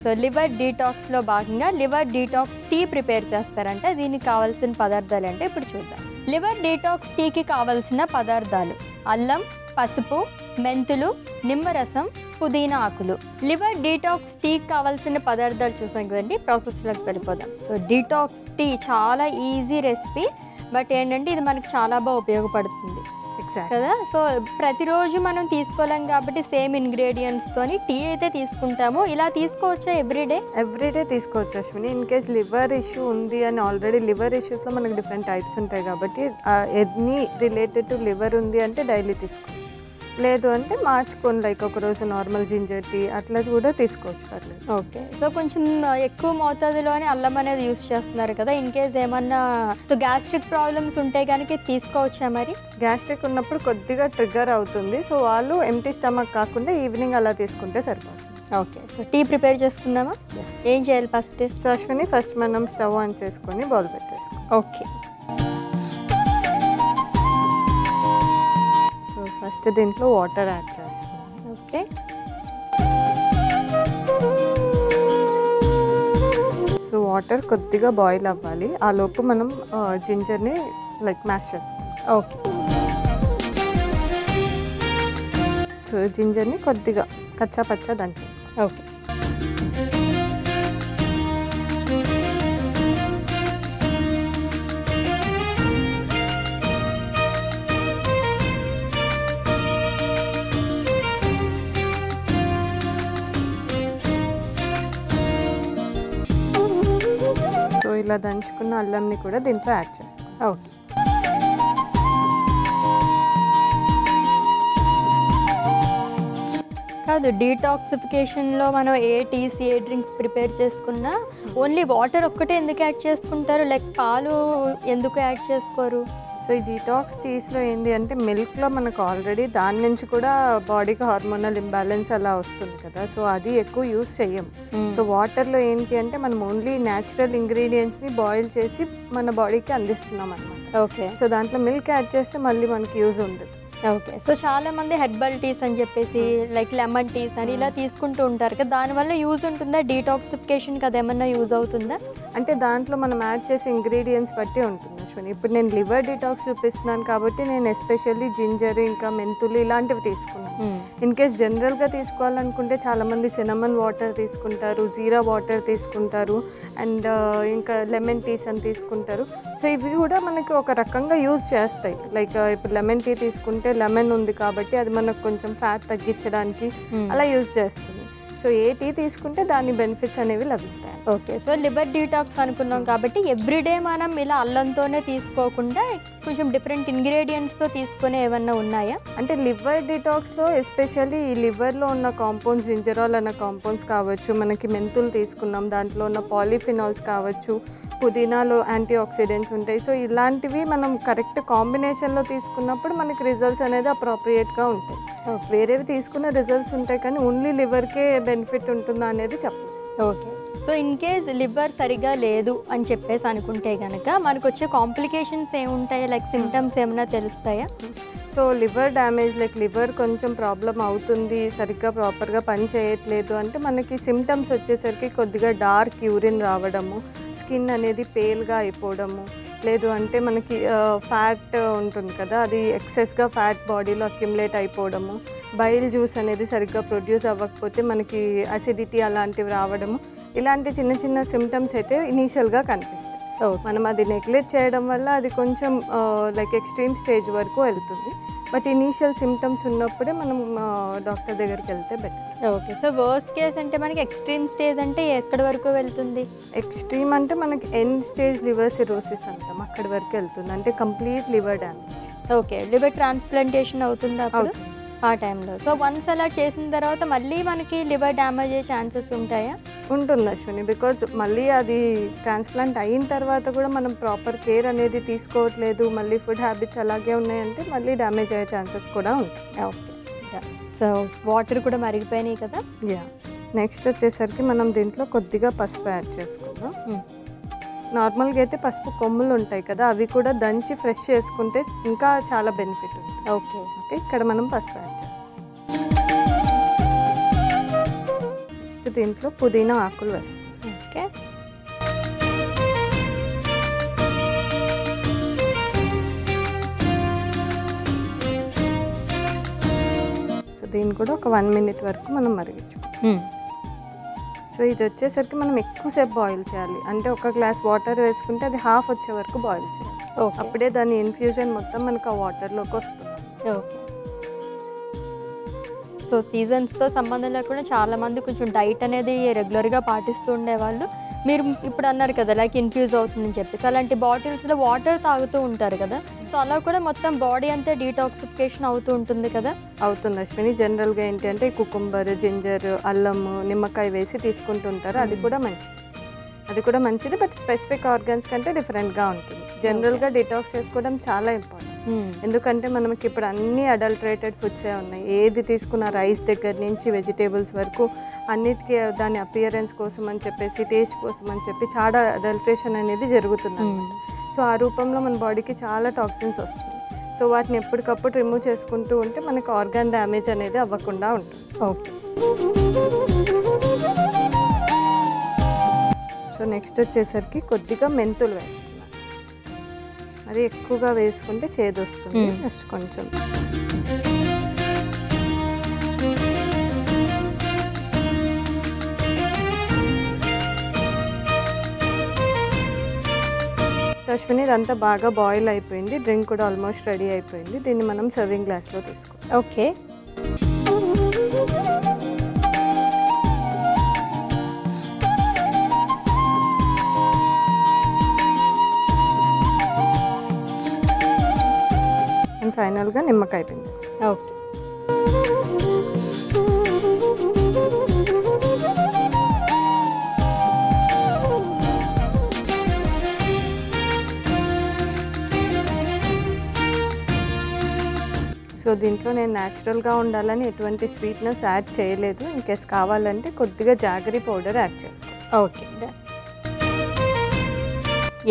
So liver డీటాక్స్లో భాగంగా liver detox tea prepare చేస్తారంటే దీనికి కావాల్సిన పదార్థాలు అంటే ఇప్పుడు చూద్దాం. లివర్ డీటాక్స్ టీకి కావాల్సిన పదార్థాలు: అల్లం, పసుపు, మెంతులు, నిమ్మరసం, పుదీనా ఆకులు. లివర్ డీటాక్స్ టీకి కావాల్సిన పదార్థాలు చూసాం కదండి, ప్రాసెస్లోకి వెళ్ళిపోదాం. సో డీటాక్స్ టీ చాలా ఈజీ రెసిపీ, బట్ ఏంటంటే ఇది మనకు చాలా బాగా ఉపయోగపడుతుంది కదా. సో ప్రతిరోజు మనం తీసుకోలేం కాబట్టి సేమ్ ఇంగ్రీడియంట్స్తోని టీ అయితే తీసుకుంటాము. ఇలా తీసుకోవచ్చా ఎవ్రీడే తీసుకోవచ్చు Ashwini. In case liver issue ఉంది అని ఆల్రెడీ లివర్ ఇష్యూస్లో మనకు డిఫరెంట్ టైప్స్ ఉంటాయి కాబట్టి ఎన్ని రిలేటెడ్ టు లివర్ ఉంది అంటే డైలీ తీసుకోవచ్చు. లేదు అంటే మార్చుకొని లైక్ ఒకరోజు నార్మల్ జింజర్ టీ అట్లా కూడా తీసుకోవచ్చు పర్లేదు. ఓకే. సో కొంచెం ఎక్కువ మోతాదులోనే అల్లం అనేది యూస్ చేస్తున్నారు కదా, ఇన్ కేస్ ఏమన్నా సో గ్యాస్ట్రిక్ ప్రాబ్లమ్స్ ఉంటే కనుక తీసుకోవచ్చా? మరి గ్యాస్ట్రిక్ ఉన్నప్పుడు కొద్దిగా ట్రిగ్గర్ అవుతుంది, సో వాళ్ళు ఎంప్టీ స్టమక్ కాకుండా ఈవినింగ్ అలా తీసుకుంటే సరిపోతుంది. ఓకే. సో టీ ప్రిపేర్ చేసుకుందామా? ఏం చేయాలి ఫస్ట్? సో అశ్విని, ఫస్ట్ మనం స్టవ్ ఆన్ చేసుకొని బౌల్ పెట్టేసుకో. ఓకే. ఫస్ట్ దీంట్లో వాటర్ యాడ్ చేస్తాం. ఓకే. సో వాటర్ కొద్దిగా బాయిల్ అవ్వాలి, ఆ లోపు మనం జింజర్ని లైక్ మ్యాష్ చేస్తాం. ఓకే. సో జింజర్ని కొద్దిగా కచ్చా పచ్చా దంచేస్తాం. ఓకే. ఇలా దంచుకున్న అల్లంని కూడా దీంట్లో యాడ్ చేస్తాం. ఓకే. కాదు, డీటాక్సిఫికేషన్లో మనం ఏ టీస్ ఏ డ్రింక్స్ ప్రిపేర్ చేసుకున్నా ఓన్లీ వాటర్ ఒక్కటే ఎందుకు యాడ్ చేసుకుంటారు? లైక్ పాలు ఎందుకు యాడ్ చేసుకోరు? సో ఈ డీటాక్స్ టీస్లో ఏంటి అంటే మిల్క్లో మనకు ఆల్రెడీ దాని నుంచి కూడా బాడీకి హార్మోనల్ ఇంబ్యాలెన్స్ అలా వస్తుంది కదా, సో అది ఎక్కువ యూస్ చెయ్యం. సో వాటర్లో ఏంటి అంటే మనం ఓన్లీ న్యాచురల్ ఇంగ్రీడియంట్స్ని బాయిల్ చేసి మన బాడీకి అందిస్తున్నాం అన్నమాట. ఓకే. సో దాంట్లో మిల్క్ యాడ్ చేస్తే మళ్ళీ మనకి యూజ్ ఉండదు. ఓకే. సో చాలా మంది హెర్బల్ టీస్ అని చెప్పేసి లైక్ లెమన్ టీస్ అని ఇలా తీసుకుంటూ ఉంటారు కదా, దానివల్ల యూజ్ ఉంటుందా? డీటాక్సిఫికేషన్కి అది ఏమన్నా యూజ్ అవుతుందా? అంటే దాంట్లో మనం యాడ్ చేసే ఇంగ్రీడియంట్స్ బట్టి ఉంటుంది అశ్విని. ఇప్పుడు నేను లివర్ డీటాక్స్ చూపిస్తున్నాను కాబట్టి నేను ఎస్పెషల్లీ జింజర్ ఇంకా మెంతులు ఇలాంటివి తీసుకున్నాను. ఇన్ కేస్ జనరల్గా తీసుకోవాలనుకుంటే చాలామంది సినమన్ వాటర్ తీసుకుంటారు, జీరా వాటర్ తీసుకుంటారు, అండ్ ఇంకా లెమన్ టీస్ అని తీసుకుంటారు. సో ఇవి కూడా మనకి ఒక రకంగా యూజ్ చేస్తాయి. లైక్ ఇప్పుడు లెమన్ టీ తీసుకుంటే లెమన్ ఉంది కాబట్టి అది మనకు కొంచెం ఫ్యాట్ తగ్గించడానికి అలా యూజ్ చేస్తుంది. సో ఏ టీ తీసుకుంటే దాని బెనిఫిట్స్ అనేవి లభిస్తాయి. ఓకే. సో లివర్ డీటాక్స్ అనుకున్నాం కాబట్టి ఎవ్రీడే మనం ఇలా అల్లంతోనే తీసుకోకుండా కొంచెం డిఫరెంట్ ఇంగ్రీడియంట్స్తో తీసుకునే ఏమన్నా ఉన్నాయా? అంటే లివర్ డీటాక్స్లో ఎస్పెషల్లీ ఈ లివర్లో ఉన్న కాంపౌండ్స్, జింజరాల్ అన్న కాంపౌండ్స్ కావచ్చు, మనకి మెంతులు తీసుకున్నాం దాంట్లో ఉన్న పాలిఫినాల్స్ కావచ్చు, పుదీనాలో యాంటీ ఆక్సిడెంట్స్ ఉంటాయి. సో ఇలాంటివి మనం కరెక్ట్ కాంబినేషన్లో తీసుకున్నప్పుడు మనకి రిజల్ట్స్ అనేది అప్రోప్రియేట్గా ఉంటాయి. వేరేవి తీసుకున్న రిజల్ట్స్ ఉంటాయి కానీ ఓన్లీ లివర్కే బెనిఫిట్ ఉంటుందా అనేది చెప్పండి. Okay. So in case liver సరిగా లేదు అని చెప్పేసి అనుకుంటే కనుక మనకు వచ్చే కాంప్లికేషన్స్ ఏముంటాయి? లైక్ సిమ్టమ్స్ ఏమైనా తెలుస్తాయా? So liver damage like liver కొంచెం ప్రాబ్లం అవుతుంది, సరిగ్గా ప్రాపర్గా పని చేయట్లేదు అంటే మనకి సిమ్టమ్స్ వచ్చేసరికి కొద్దిగా డార్క్ యూరిన్ రావడము, స్కిన్ అనేది పేల్గా అయిపోవడము, లేదు అంటే మనకి ఫ్యాట్ ఉంటుంది కదా, అది ఎక్సెస్గా ఫ్యాట్ బాడీలో అక్యుములేట్ అయిపోవడము, బైల్ జ్యూస్ అనేది సరిగ్గా ప్రొడ్యూస్ అవ్వకపోతే మనకి అసిడిటీ అలాంటివి రావడము, ఇలాంటి చిన్న చిన్న సిమ్టమ్స్ అయితే ఇనీషియల్గా కనిపిస్తాయి. మనం అది నెగ్లెక్ట్ చేయడం వల్ల అది కొంచెం లైక్ ఎక్స్ట్రీమ్ స్టేజ్ వరకు వెళ్తుంది. బట్ ఇనీషియల్ సిమ్టమ్స్ ఉన్నప్పుడే మనం డాక్టర్ దగ్గరికి వెళ్తే better. Okay. So worst case అంటే మనకి ఎక్స్ట్రీమ్ స్టేజ్ అంటే ఎక్కడి వరకు వెళ్తుంది? ఎక్స్ట్రీమ్ అంటే మనకి ఎండ్ స్టేజ్ లివర్ సిరోసిస్ అంటాం, అక్కడి వరకు వెళ్తుంది, అంటే complete liver damage. Okay. Liver transplantation అవుతుందా అప్పుడు ఆ టైంలో? సో వన్స్ అలా చేసిన తర్వాత మళ్ళీ మనకి లివర్ డ్యామేజ్ అయ్యే ఛాన్సెస్ ఉంటాయా? ఉంటుంది అశ్విని, బికాజ్ మళ్ళీ అది ట్రాన్స్ప్లాంట్ అయిన తర్వాత కూడా మనం ప్రాపర్ కేర్ అనేది తీసుకోవట్లేదు, మళ్ళీ ఫుడ్ హ్యాబిట్స్ అలాగే ఉన్నాయంటే మళ్ళీ డ్యామేజ్ అయ్యే ఛాన్సెస్ కూడా ఉంటాయి. ఓకే. సో వాటర్ కూడా మరిగిపోయినాయి కదా. నెక్స్ట్ వచ్చేసరికి మనం దీంట్లో కొద్దిగా పసుపు యాడ్ చేసుకుందాం. నార్మల్గా అయితే పసుపు కొమ్ములు ఉంటాయి కదా, అవి కూడా దంచి ఫ్రెష్ చేసుకుంటే ఇంకా చాలా బెనిఫిట్ ఉంటుంది. ఓకే. ఓకే. ఇక్కడ మనం పసుపు యాడ్ చేస్తాం. నెక్స్ట్ దీంట్లో పుదీనా ఆకులు వేస్తాం. ఓకే. సో దీన్ని కూడా ఒక 1 minute వరకు మనం మరిగించుకోవాలి. సో ఇది వచ్చేసరికి మనం ఎక్కువసేపు బాయిల్ చేయాలి. అంటే ఒక గ్లాస్ వాటర్ వేసుకుంటే అది హాఫ్ వచ్చే వరకు బాయిల్ చేయాలి. అప్పుడే దాని ఇన్ఫ్యూజన్ మొత్తం మనకు ఆ వాటర్లోకి వస్తుంది. ఓకే. సో సీజన్స్తో సంబంధం లేకుండా చాలామంది కొంచెం డైట్ అనేది రెగ్యులర్గా పాటిస్తూ ఉండేవాళ్ళు. మీరు ఇప్పుడు అన్నారు కదా లైక్ ఇన్ఫ్యూజ్ అవుతుందని చెప్పేసి, అలాంటి బాటిల్స్లో వాటర్ తాగుతూ ఉంటారు కదా, సో అలా కూడా మొత్తం బాడీ అంతా డీటాక్సిఫికేషన్ అవుతూ ఉంటుంది కదా? అవుతుంది అశ్విని. జనరల్గా ఏంటి అంటే కుకుంబర్, జింజర్, అల్లము, నిమ్మకాయ వేసి తీసుకుంటుంటారు. అది కూడా మంచిది. బట్ స్పెసిఫిక్ ఆర్గన్స్ కంటే డిఫరెంట్గా ఉంటుంది. జనరల్గా డిటాక్స్ చేసుకోవడం చాలా ఇంపార్టెంట్. ఎందుకంటే మనకి ఇప్పుడు అన్ని అడల్టరేటెడ్ ఫుడ్సే ఉన్నాయి. ఏది తీసుకున్న రైస్ దగ్గర నుంచి వెజిటేబుల్స్ వరకు అన్నిటికీ దాని అపియరెన్స్ కోసం అని చెప్పేసి, టేస్ట్ కోసం అని చెప్పి చాలా అడల్ట్రేషన్ అనేది జరుగుతుంది. సో ఆ రూపంలో మన బాడీకి చాలా టాక్సిన్స్ వస్తుంది. సో వాటిని ఎప్పటికప్పుడు రిమూవ్ చేసుకుంటూ ఉంటే మనకు ఆర్గాన్ డ్యామేజ్ అనేది అవ్వకుండా ఉంటుంది. ఓకే. సో నెక్స్ట్ వచ్చేసరికి కొద్దిగా మెంతులు వేస్తున్నాను. అది ఎక్కువగా వేసుకుంటే చేదు వస్తుంది. జస్ట్ కొంచెం. అశ్విని ఇదంతా బాగా బాయిల్ అయిపోయింది. డ్రింక్ కూడా ఆల్మోస్ట్ రెడీ అయిపోయింది. దీన్ని మనం సర్వింగ్ గ్లాస్లో తీసుకుంటాం. ఓకే. అండ్ ఫైనల్గా నిమ్మకాయ పిండి. ఓకే. సో దీంట్లో నేను న్యాచురల్గా ఉండాలని ఎటువంటి స్వీట్నెస్ యాడ్ చేయలేదు. ఇన్కేస్ కావాలంటే కొద్దిగా జాగరీ పౌడర్ యాడ్ చేసుకోవాలి. ఓకే.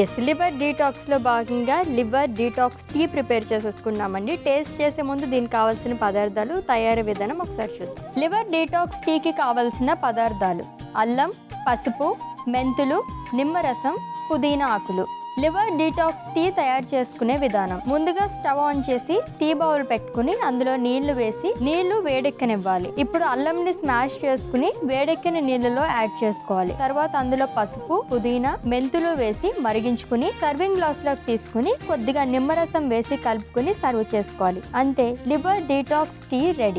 ఎస్, లివర్ డీటాక్స్లో భాగంగా లివర్ డీటాక్స్ టీ ప్రిపేర్ చేసేసుకున్నామండి. టేస్ట్ చేసే ముందు దీనికి కావాల్సిన పదార్థాలు, తయారీ విధానం ఒకసారి చూద్దాం. లివర్ డీటాక్స్ టీకి కావాల్సిన పదార్థాలు: అల్లం, పసుపు, మెంతులు, నిమ్మరసం, పుదీనా ఆకులు. లివర్ డీటాక్స్ టీ తయారు చేసుకునే విధానం: ముందుగా స్టవ్ ఆన్ చేసి టీ బౌల్ పెట్టుకుని అందులో నీళ్లు వేసి నీళ్లు వేడెక్కనివ్వాలి. ఇప్పుడు అల్లంని స్మాష్ చేసుకుని వేడెక్కిన నీళ్ళలో యాడ్ చేసుకోవాలి. తర్వాత అందులో పసుపు, పుదీనా, మెంతులు వేసి మరిగించుకుని సర్వింగ్ గ్లాస్ లోకి తీసుకుని కొద్దిగా నిమ్మరసం వేసి కలుపుకుని సర్వ్ చేసుకోవాలి. అంతే, లివర్ డీటాక్స్ టీ రెడీ.